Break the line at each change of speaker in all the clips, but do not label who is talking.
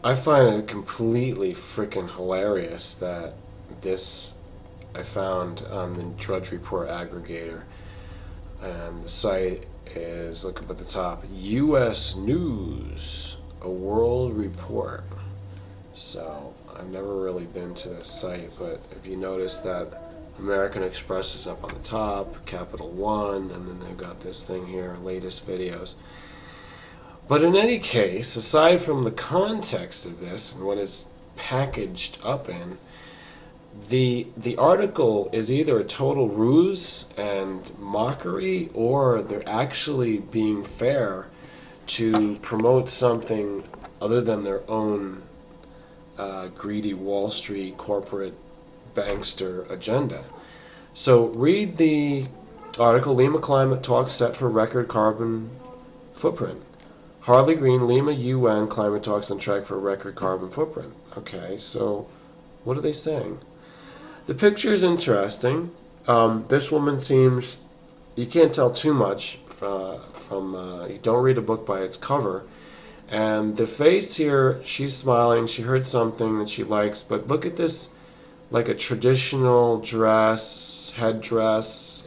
I find it completely freaking hilarious that this I found on the Drudge Report aggregator, and the site is, look up at the top, U.S. News, a world report. So I've never really been to this site, but if you notice that American Express is up on the top, Capital One, and then they've got this thing here, latest videos. But in any case, aside from the context of this and what it's packaged up in, the article is either a total ruse and mockery, or they're actually being fair to promote something other than their own greedy Wall Street corporate bankster agenda. So read the article, Lima Climate Talks Set for Record Carbon Footprint. Harley Green, Lima UN Climate Talks on Track for Record Carbon Footprint. Okay, so what are they saying? The picture is interesting. This woman seems, you can't tell too much you don't read a book by its cover. And the face here, she's smiling, she heard something that she likes, but look at this, like a traditional dress, headdress,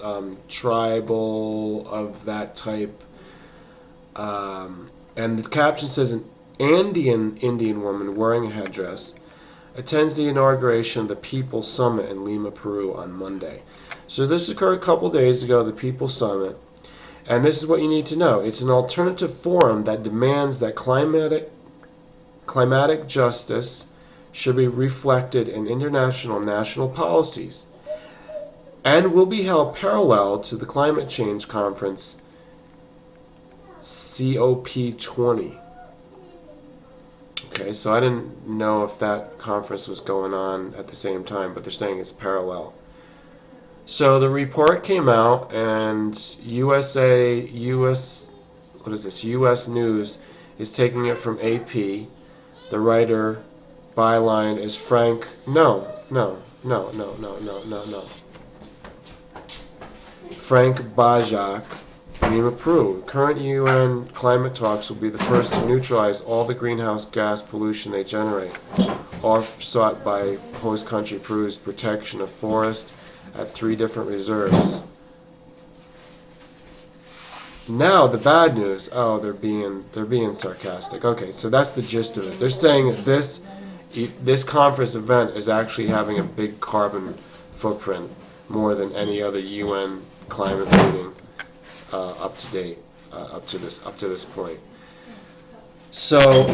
tribal of that type. And the caption says, an Andean Indian woman wearing a headdress attends the inauguration of the People Summit in Lima, Peru on Monday. So this occurred a couple days ago, the People Summit. And this is what you need to know. It's an alternative forum that demands that climatic justice should be reflected in international and national policies, and will be held parallel to the climate change conference COP20. Okay, so I didn't know if that conference was going on at the same time, but they're saying it's parallel. So the report came out, and US News is taking it from AP. The writer byline is Frank. No. Frank Bajak, Lima, Peru. Current UN climate talks will be the first to neutralize all the greenhouse gas pollution they generate, all sought by host country Peru's protection of forest at 3 different reserves. Now the bad news. Oh, they're being sarcastic. Okay, so that's the gist of it. They're saying that this conference event is actually having a big carbon footprint, more than any other UN climate meeting up to date, up to this point. So,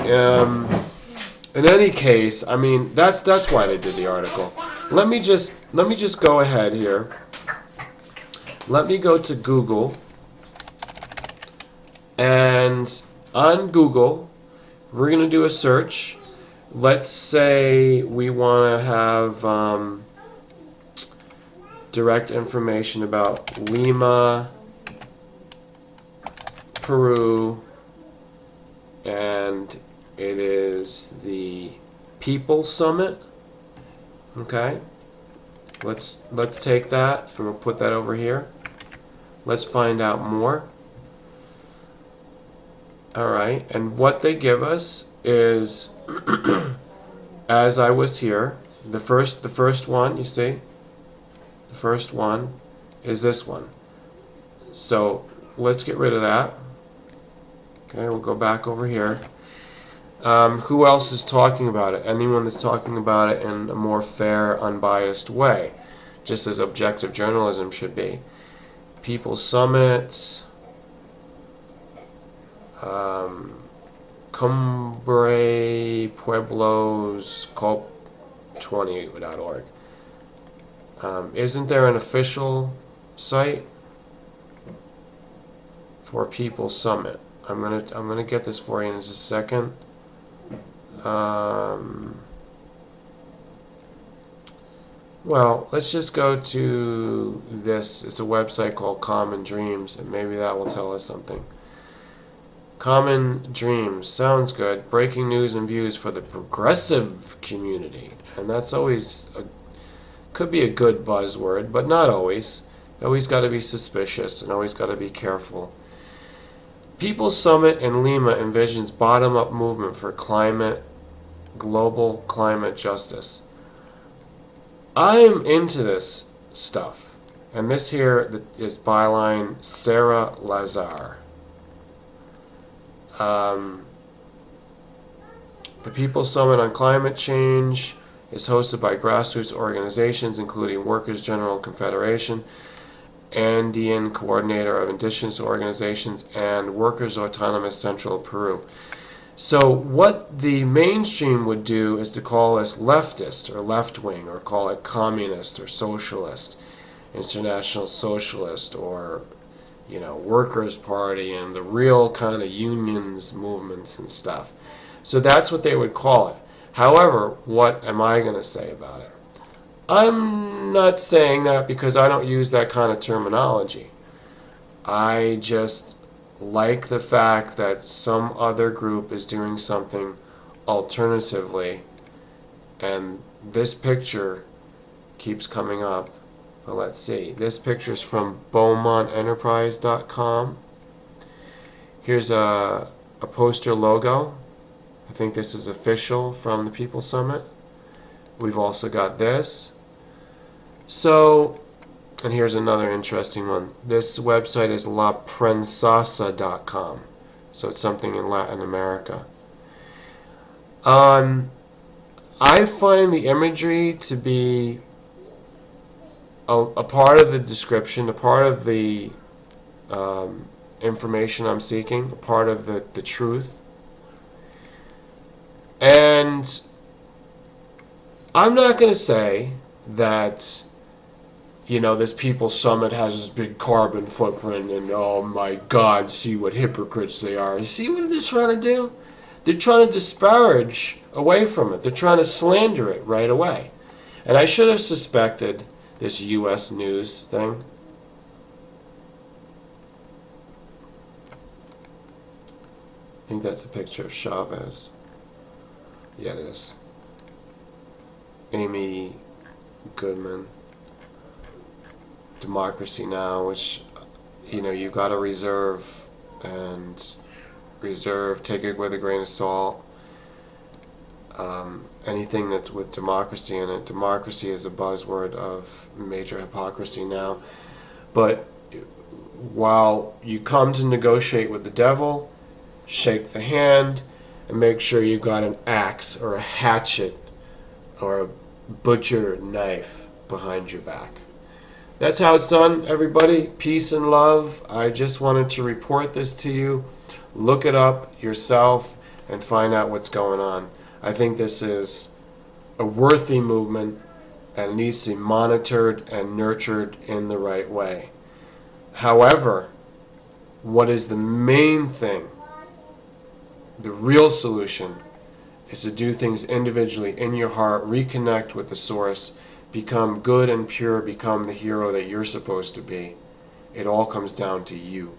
in any case, I mean that's why they did the article. Let me just go ahead here. Let me go to Google, and on Google, we're going to do a search. Let's say we want to have direct information about Lima, Peru, and it is the People Summit. Okay, let's take that and we'll put that over here. Let's find out more. All right, and what they give us is, as I was here, the first one, you see, the first one is this one. So let's get rid of that. Okay, we'll go back over here. Who else is talking about it? Anyone that's talking about it in a more fair, unbiased way, just as objective journalism should be. People Summit, Cumbre Pueblos COP20.org. Isn't there an official site for People Summit? I'm gonna get this for you in just a second. Well, let's just go to this. It's a website called Common Dreams, and maybe that will tell us something. Common Dreams sounds good. Breaking news and views for the progressive community, and that's always could be a good buzzword, but not always. Always got to be suspicious and always got to be careful. People Summit in Lima envisions bottom-up movement for climate global climate justice. I'm into this stuff. And this here is byline Sarah Lazar. The People's Summit on Climate Change is hosted by grassroots organizations including Workers' General Confederation, Andean Coordinator of Indigenous Organizations, and Workers Autonomous Central Peru. So what the mainstream would do is to call us leftist or left-wing, or call it communist or socialist, international socialist, or Workers' Party, and the real kind of unions movements and stuff. So that's what they would call it. However, what am I going to say about it? I'm not saying that because I don't use that kind of terminology. I just like the fact that some other group is doing something alternatively, and this picture keeps coming up. But let's see. This picture is from BeaumontEnterprise.com. Here's a poster logo. I think this is official from the People's Summit. We've also got this. So, and here's another interesting one. This website is laprensasa.com. So it's something in Latin America. I find the imagery to be a part of the description, a part of the information I'm seeking, a part of the truth. And I'm not going to say that, this People's Summit has this big carbon footprint and, oh my God, see what hypocrites they are. You see what they're trying to do? They're trying to disparage away from it. They're trying to slander it right away. And I should have suspected this U.S. news thing. I think that's a picture of Chavez. Yeah, it is. Amy Goodman. Democracy Now!, which, you've got to reserve, take it with a grain of salt. Anything that's with democracy in it. Democracy is a buzzword of major hypocrisy now. But while you come to negotiate with the devil, shake the hand and make sure you've got an axe or a hatchet or a butcher knife behind your back. That's how it's done, everybody. Peace and love. I just wanted to report this to you. Look it up yourself and find out what's going on. I think this is a worthy movement and needs to be monitored and nurtured in the right way. However, what is the main thing, the real solution, is to do things individually in your heart, reconnect with the source, become good and pure, become the hero that you're supposed to be. It all comes down to you.